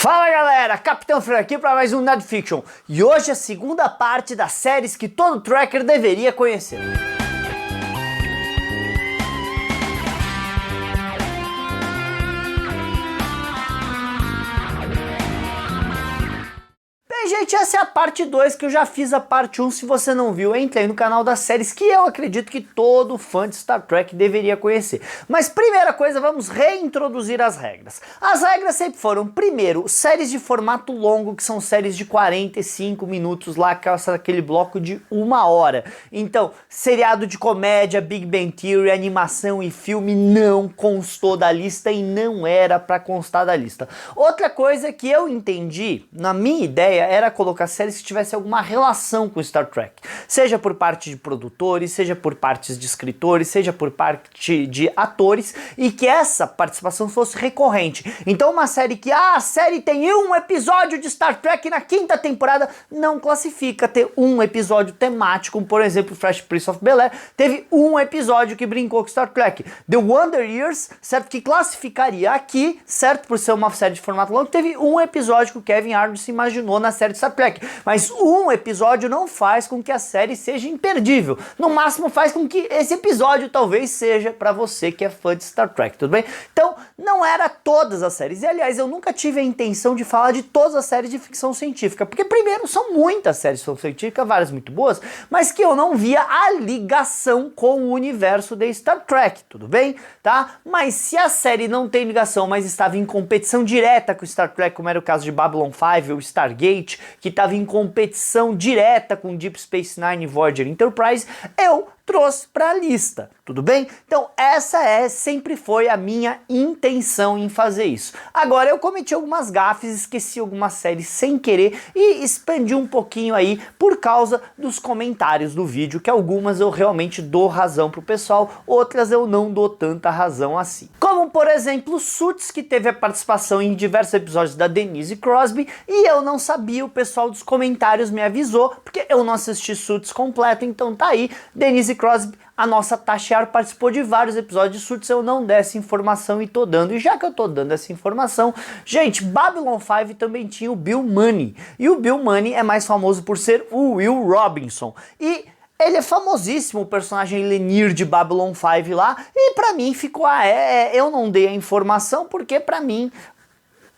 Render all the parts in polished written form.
Fala galera, Capitão Freire aqui para mais um Nerd Fiction e hoje a segunda parte das séries que todo tracker deveria conhecer. Gente, essa é a parte 2 que eu já fiz a parte 1, se você não viu, entre aí no canal das séries que eu acredito que todo fã de Star Trek deveria conhecer. Mas primeira coisa, vamos reintroduzir as regras. As regras sempre foram, primeiro, séries de formato longo, que são séries de 45 minutos lá, aquele bloco de 1 hora. Então, seriado de comédia, Big Bang Theory, animação e filme não constou da lista e não era para constar da lista. Outra coisa que eu entendi, na minha ideia, era colocar séries que tivessem alguma relação com Star Trek, seja por parte de produtores, seja por partes de escritores, seja por parte de atores, e que essa participação fosse recorrente. Então uma série que, a série tem um episódio de Star Trek na 5ª temporada, não classifica ter um episódio temático, como por exemplo Fresh Prince of Bel-Air, teve um episódio que brincou com Star Trek. The Wonder Years, certo, que classificaria aqui, certo, por ser uma série de formato longo, teve um episódio que o Kevin Hart se imaginou na série de Star Trek, mas um episódio não faz com que a série seja imperdível, no máximo faz com que esse episódio talvez seja para você que é fã de Star Trek, tudo bem? Então não era todas as séries, e aliás eu nunca tive a intenção de falar de todas as séries de ficção científica, porque primeiro são muitas séries de ficção científica, várias muito boas, mas que eu não via a ligação com o universo de Star Trek, tudo bem? Tá? Mas se a série não tem ligação, mas estava em competição direta com Star Trek, como era o caso de Babylon 5 ou Stargate, que estava em competição direta com Deep Space Nine e Voyager Enterprise, eu trouxe para a lista, tudo bem? Então essa sempre foi a minha intenção em fazer isso. Agora eu cometi algumas gafes, esqueci algumas séries sem querer e expandi um pouquinho aí por causa dos comentários do vídeo, que algumas eu realmente dou razão pro pessoal, outras eu não dou tanta razão assim. Como por exemplo Suits, que teve a participação em diversos episódios da Denise Crosby e eu não sabia, o pessoal dos comentários me avisou, porque eu não assisti Suits completo, então tá aí, Denise Crosby, a nossa Tasha participou de vários episódios de Suits, eu não desse informação e tô dando. E já que eu tô dando essa informação, gente, Babylon 5 também tinha o Bill Munny. E o Bill Munny é mais famoso por ser o Will Robinson. E ele é famosíssimo, o personagem Lenir de Babylon 5 lá. E pra mim ficou, eu não dei a informação porque pra mim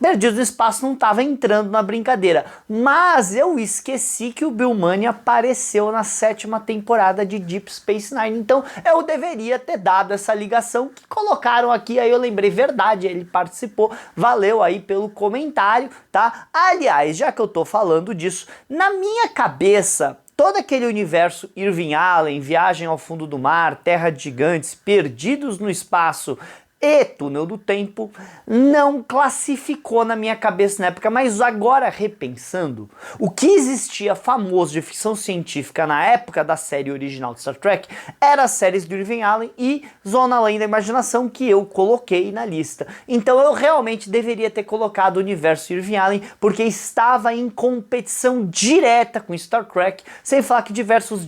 Perdidos no Espaço não estava entrando na brincadeira, mas eu esqueci que o Bill Munny apareceu na 7ª temporada de Deep Space Nine, então eu deveria ter dado essa ligação que colocaram aqui, aí eu lembrei, verdade, ele participou, valeu aí pelo comentário, tá? Aliás, já que eu tô falando disso, na minha cabeça, todo aquele universo Irving Allen, Viagem ao Fundo do Mar, Terra de Gigantes, Perdidos no Espaço e Túnel do Tempo não classificou na minha cabeça na época, mas agora repensando, o que existia famoso de ficção científica na época da série original de Star Trek era as séries do Irving Allen e Zona Além da Imaginação, que eu coloquei na lista. Então eu realmente deveria ter colocado o universo Irving Allen, porque estava em competição direta com Star Trek, sem falar que diversos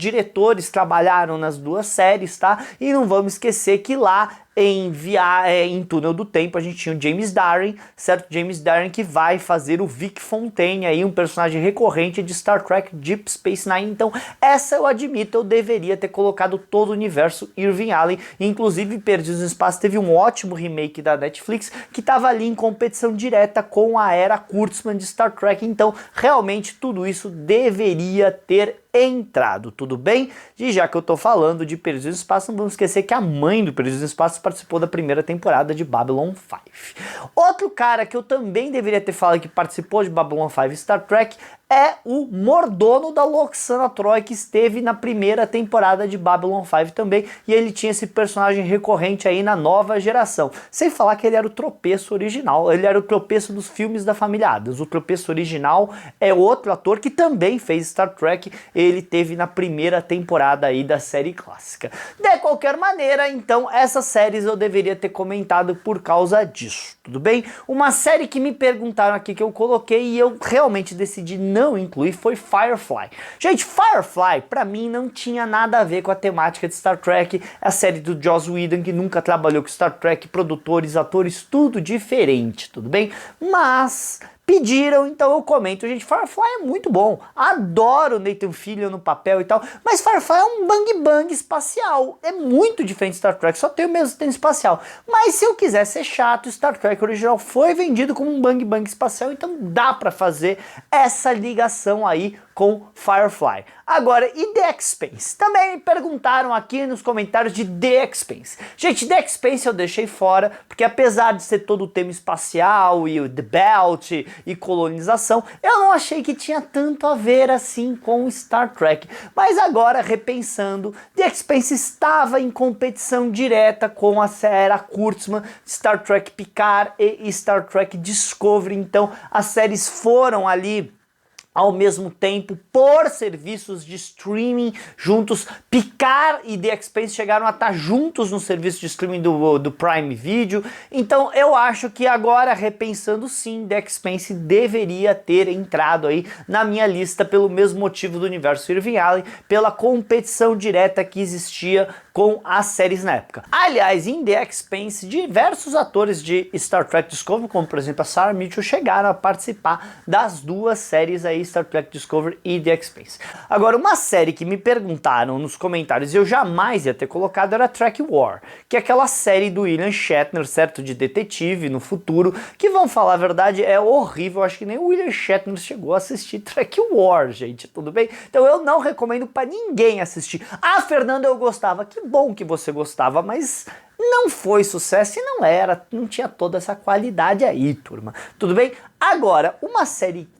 trabalharam nas duas séries, tá? E não vamos esquecer que lá em Túnel do Tempo a gente tinha o James Darren, certo? James Darren que vai fazer o Vic Fontaine aí, um personagem recorrente de Star Trek Deep Space Nine. Então essa eu admito, eu deveria ter colocado todo o universo Irving Allen, inclusive Perdidos no Espaço teve um ótimo remake da Netflix que estava ali em competição direta com a era Kurtzman de Star Trek, então realmente tudo isso deveria ter entrado, tudo bem? E já que eu tô falando de Perdidos no Espaço, não vamos esquecer que a mãe do Perdidos no Espaço participou da 1ª temporada de Babylon 5. Outro cara que eu também deveria ter falado que participou de Babylon 5 Star Trek é o mordomo da Lwaxana Troi, que esteve na 1ª temporada de Babylon 5 também, e ele tinha esse personagem recorrente aí na nova geração. Sem falar que ele era o tropeço original, ele era o tropeço dos filmes da família Addams. O tropeço original é outro ator que também fez Star Trek, ele teve na 1ª temporada aí da série clássica. De qualquer maneira, então, essas séries eu deveria ter comentado por causa disso, tudo bem? Uma série que me perguntaram aqui que eu coloquei e eu realmente decidi não incluir foi Firefly. Gente, Firefly pra mim não tinha nada a ver com a temática de Star Trek, a série do Joss Whedon que nunca trabalhou com Star Trek, produtores, atores, tudo diferente, tudo bem? Mas pediram, então eu comento. Gente, Firefly é muito bom, adoro Nathan Fillion no papel e tal, mas Firefly é um bang bang espacial, é muito diferente de Star Trek, só tem o mesmo tempo espacial. Mas se eu quiser ser chato, Star Trek original foi vendido como um bang bang espacial, então dá pra fazer essa ligação aí com Firefly. Agora, e The Expanse? Também me perguntaram aqui nos comentários de The Expanse. Gente, The Expanse eu deixei fora, porque apesar de ser todo o tema espacial e o The Belt e colonização, eu não achei que tinha tanto a ver assim com Star Trek. Mas agora, repensando, The Expanse estava em competição direta com a era Kurtzman, Star Trek Picard e Star Trek Discovery, então as séries foram ali ao mesmo tempo por serviços de streaming juntos. Picard e The Expanse chegaram a estar juntos no serviço de streaming do Prime Video. Então eu acho que agora, repensando, sim, The Expanse deveria ter entrado aí na minha lista pelo mesmo motivo do universo Irving Allen, pela competição direta que existia com as séries na época. Aliás, em The Expanse, diversos atores de Star Trek Discovery, como por exemplo a Sarah Mitchell, chegaram a participar das duas séries aí, Star Trek Discovery e The Expanse. Agora, uma série que me perguntaram nos comentários e eu jamais ia ter colocado era Trek War, que é aquela série do William Shatner, certo, de detetive no futuro, que, vamos falar a verdade, é horrível. Acho que nem o William Shatner chegou a assistir Trek War, gente, tudo bem? Então eu não recomendo para ninguém assistir. Ah, Fernando, eu gostava. Que bom que você gostava, mas não foi sucesso e não tinha toda essa qualidade aí, turma. Tudo bem? Agora,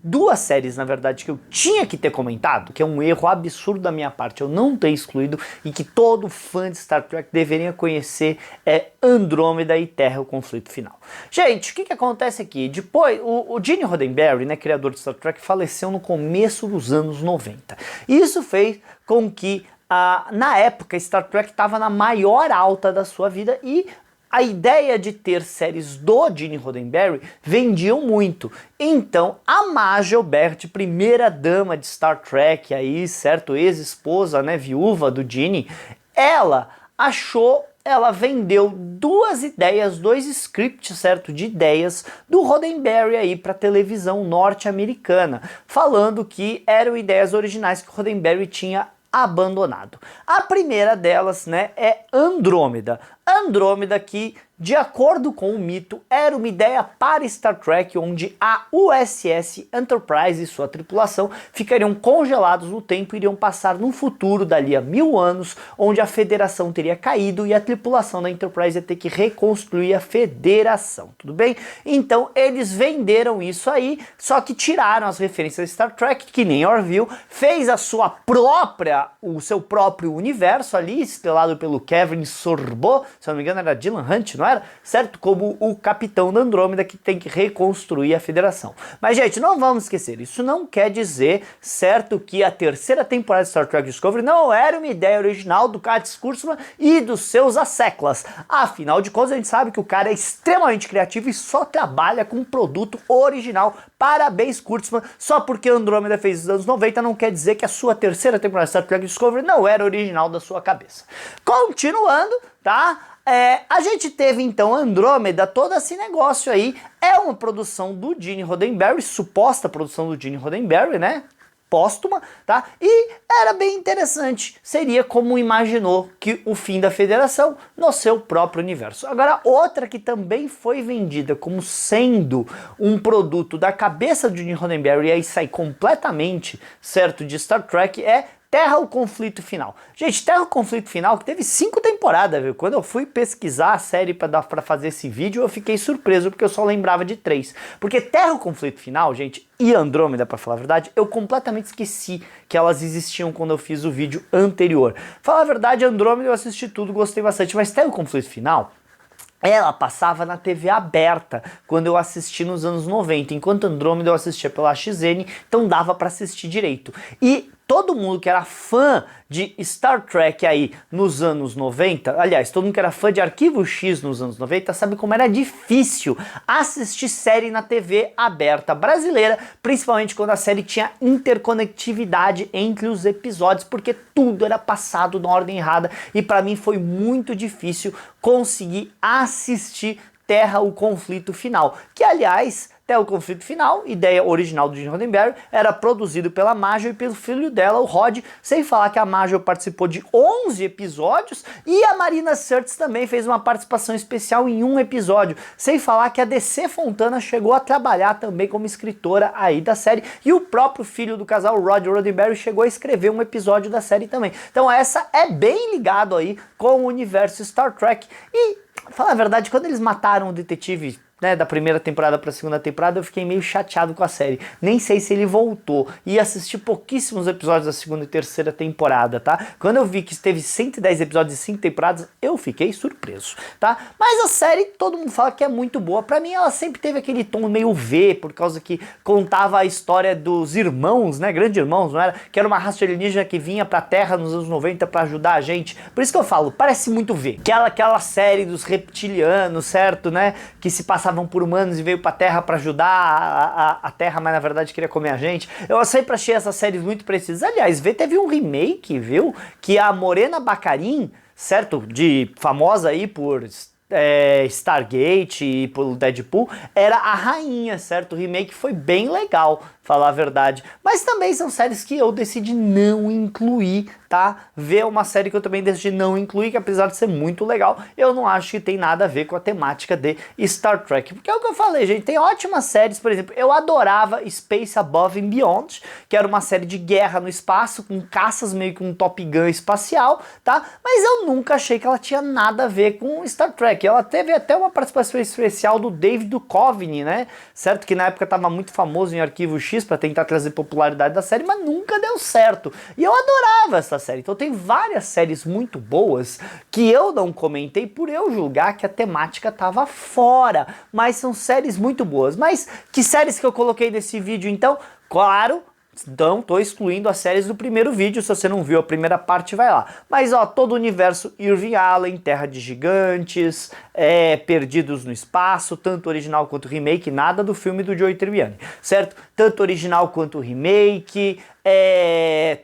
duas séries, na verdade, que eu tinha que ter comentado, que é um erro absurdo da minha parte, eu não ter excluído e que todo fã de Star Trek deveria conhecer, é Andrômeda e Terra, o Conflito Final. Gente, o que acontece aqui? Depois, o Gene Roddenberry, né, criador de Star Trek, faleceu no começo dos anos 90. E isso fez com que na época, Star Trek estava na maior alta da sua vida e a ideia de ter séries do Gene Roddenberry vendiam muito. Então, a Marge Obert, primeira dama de Star Trek, aí, certo, ex-esposa, né, viúva do Gene, ela vendeu duas ideias, dois scripts, certo, de ideias do Roddenberry aí para televisão norte-americana, falando que eram ideias originais que o Roddenberry tinha abandonado. A primeira delas, né, é Andrômeda. Andrômeda, que, de acordo com o mito, era uma ideia para Star Trek, onde a USS Enterprise e sua tripulação ficariam congelados no tempo e iriam passar num futuro dali a 1000 anos, onde a Federação teria caído e a tripulação da Enterprise ia ter que reconstruir a Federação, tudo bem? Então eles venderam isso aí, só que tiraram as referências de Star Trek, que nem Orville, fez o seu próprio universo ali, estrelado pelo Kevin Sorbo, se eu não me engano era Dylan Hunt, não era? Certo? Como o capitão da Andrômeda que tem que reconstruir a Federação. Mas, gente, não vamos esquecer, isso não quer dizer, certo, que a terceira temporada de Star Trek Discovery não era uma ideia original do Curtis Kurtzman e dos seus asseclas. Afinal de contas, a gente sabe que o cara é extremamente criativo e só trabalha com um produto original. Parabéns, Kurtzman. Só porque Andrômeda fez nos anos 90 não quer dizer que a sua terceira temporada de Star Trek Discovery não era original da sua cabeça. Continuando, tá? A gente teve então Andrômeda, todo esse negócio aí, é uma produção do Gene Roddenberry, suposta produção do Gene Roddenberry, né? Póstuma, tá? E era bem interessante, seria como imaginou que o fim da Federação no seu próprio universo. Agora, outra que também foi vendida como sendo um produto da cabeça de Gene Roddenberry e aí sai completamente, certo, de Star Trek é Terra, o Conflito Final. Gente, Terra, o Conflito Final, que teve 5 temporadas, viu? Quando eu fui pesquisar a série para fazer esse vídeo, eu fiquei surpreso, porque eu só lembrava de 3. Porque Terra, o Conflito Final, gente, e Andrômeda, para falar a verdade, eu completamente esqueci que elas existiam quando eu fiz o vídeo anterior. Falar a verdade, Andrômeda eu assisti tudo, gostei bastante, mas Terra, o Conflito Final, ela passava na TV aberta quando eu assisti nos anos 90, enquanto Andrômeda eu assistia pela XN, então dava para assistir direito. E todo mundo que era fã de Star Trek aí nos anos 90, aliás, todo mundo que era fã de Arquivo X nos anos 90, sabe como era difícil assistir série na TV aberta brasileira, principalmente quando a série tinha interconectividade entre os episódios, porque tudo era passado na ordem errada e para mim foi muito difícil conseguir assistir Terra, o Conflito Final, que aliás, Terra o Conflito Final, ideia original do Gene Roddenberry, era produzido pela Major e pelo filho dela, o Rod, sem falar que a Major participou de 11 episódios e a Marina Sirtis também fez uma participação especial em um episódio, sem falar que a DC Fontana chegou a trabalhar também como escritora aí da série e o próprio filho do casal, Rod Roddenberry, chegou a escrever um episódio da série também. Então essa é bem ligado aí com o universo Star Trek e, falar a verdade, quando eles mataram o detetive, né, da primeira temporada para a segunda temporada, eu fiquei meio chateado com a série. Nem sei se ele voltou. E assisti pouquíssimos episódios da segunda e terceira temporada, tá? Quando eu vi que teve 110 episódios e 5 temporadas, eu fiquei surpreso, tá? Mas a série, todo mundo fala que é muito boa. Pra mim, ela sempre teve aquele tom meio V, por causa que contava a história dos irmãos, né? Grandes irmãos, não era? Que era uma raça alienígena que vinha pra Terra nos anos 90 pra ajudar a gente. Por isso que eu falo, parece muito V. Aquela série dos reptilianos, certo, né? Que se passava por humanos e veio pra Terra pra ajudar a Terra, mas na verdade queria comer a gente. Eu sempre achei essas séries muito precisas. Aliás, teve um remake, viu? Que a Morena Baccarin, certo? Famosa aí por Stargate e pelo Deadpool, era a rainha, certo? O remake foi bem legal, falar a verdade. Mas também são séries que eu decidi não incluir, tá? Ver uma série que eu também decidi não incluir, que apesar de ser muito legal, eu não acho que tem nada a ver com a temática de Star Trek. Porque é o que eu falei, gente, tem ótimas séries, por exemplo, eu adorava Space Above and Beyond, que era uma série de guerra no espaço, com caças meio que um Top Gun espacial, tá? Mas eu nunca achei que ela tinha nada a ver com Star Trek. Ela teve até uma participação especial do David Duchovny, né? Certo? Que na época estava muito famoso em Arquivo X para tentar trazer popularidade da série, mas nunca deu certo. E eu adorava essa série. Então tem várias séries muito boas que eu não comentei por eu julgar que a temática tava fora, mas são séries muito boas. Mas que séries que eu coloquei nesse vídeo então? Claro, então tô excluindo as séries do primeiro vídeo, se você não viu a primeira parte vai lá. Mas ó, todo o universo Irving Allen, Terra de Gigantes, Perdidos no Espaço, tanto original quanto remake, nada do filme do Joey Tribbiani, certo? Tanto original quanto remake,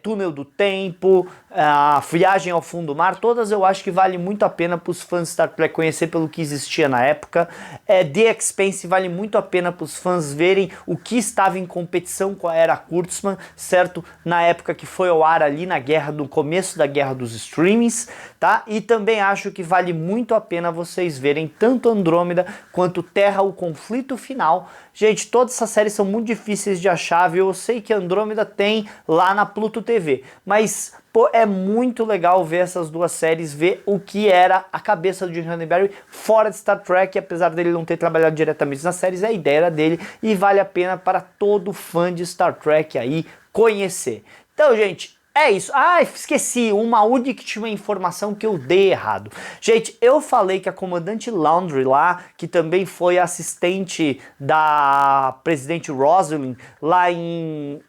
Túnel do Tempo, a Viagem ao Fundo do Mar, todas eu acho que vale muito a pena para os fãs de Star Trek conhecer pelo que existia na época. The Expanse vale muito a pena para os fãs verem o que estava em competição com a Era Kurtzman, certo? Na época que foi ao ar ali no começo da guerra dos streamings, tá? E também acho que vale muito a pena vocês verem tanto Andrômeda quanto Terra, o Conflito Final. Gente, todas essas séries são muito difíceis de achar, viu? Eu sei que Andrômeda tem lá na Pluto TV, mas pô, é muito legal ver essas duas séries, ver o que era a cabeça do Gene Roddenberry fora de Star Trek, apesar dele não ter trabalhado diretamente nas séries, a ideia era dele e vale a pena para todo fã de Star Trek aí conhecer. Então, gente, é isso. Ah, esqueci, uma última informação que eu dei errado. Gente, eu falei que a comandante Laundrie lá, que também foi assistente da presidente Roslin lá em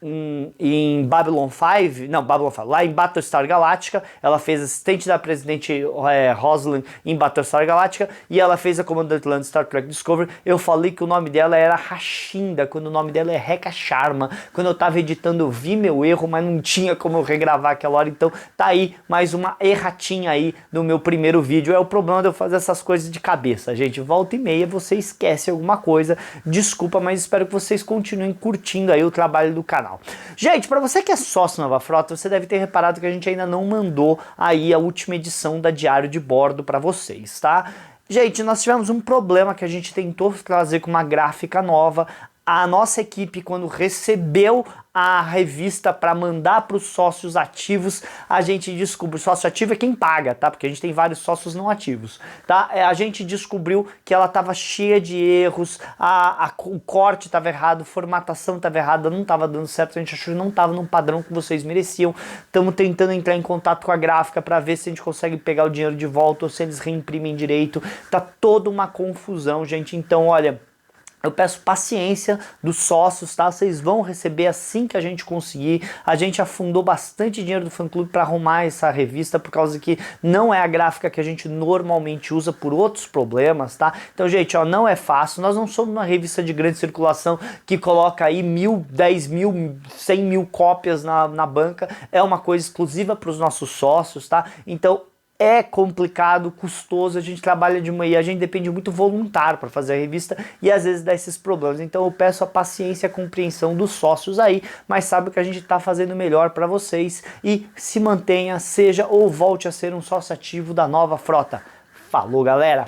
Babylon 5, não, Babylon 5, lá em Battlestar Galactica, ela fez assistente da presidente Roslin em Battlestar Galactica e ela fez a comandante Laundrie Star Trek Discovery. Eu falei que o nome dela era Rashinda, quando o nome dela é Rekha Sharma. Quando eu tava editando eu vi meu erro, mas não tinha como eu regravar aquela hora, então tá aí mais uma erratinha aí no meu primeiro vídeo. É o problema de eu fazer essas coisas de cabeça, gente. Volta e meia você esquece alguma coisa, desculpa, mas espero que vocês continuem curtindo aí o trabalho do canal. Gente, para você que é sócio Nova Frota, você deve ter reparado que a gente ainda não mandou aí a última edição da Diário de Bordo para vocês, tá? Gente, nós tivemos um problema que a gente tentou trazer com uma gráfica nova. A nossa equipe, quando recebeu a revista para mandar para os sócios ativos, a gente descobriu, sócio ativo é quem paga, tá? Porque a gente tem vários sócios não ativos, tá? A gente descobriu que ela estava cheia de erros, o corte estava errado, a formatação estava errada, não estava dando certo, a gente achou que não estava num padrão que vocês mereciam. Estamos tentando entrar em contato com a gráfica para ver se a gente consegue pegar o dinheiro de volta ou se eles reimprimem direito. Tá toda uma confusão, gente. Então, olha, eu peço paciência dos sócios, tá? Vocês vão receber assim que a gente conseguir. A gente afundou bastante dinheiro do fã-clube para arrumar essa revista, por causa que não é a gráfica que a gente normalmente usa por outros problemas, tá? Então, gente, ó, não é fácil. Nós não somos uma revista de grande circulação que coloca aí 1.000, 10.000, 100.000 cópias na banca. É uma coisa exclusiva para os nossos sócios, tá? Então, é complicado, custoso, a gente trabalha de manhã, a gente depende muito voluntário para fazer a revista e às vezes dá esses problemas. Então eu peço a paciência e a compreensão dos sócios aí, mas sabe que a gente está fazendo melhor para vocês e se mantenha, seja ou volte a ser um sócio ativo da Nova Frota. Falou, galera!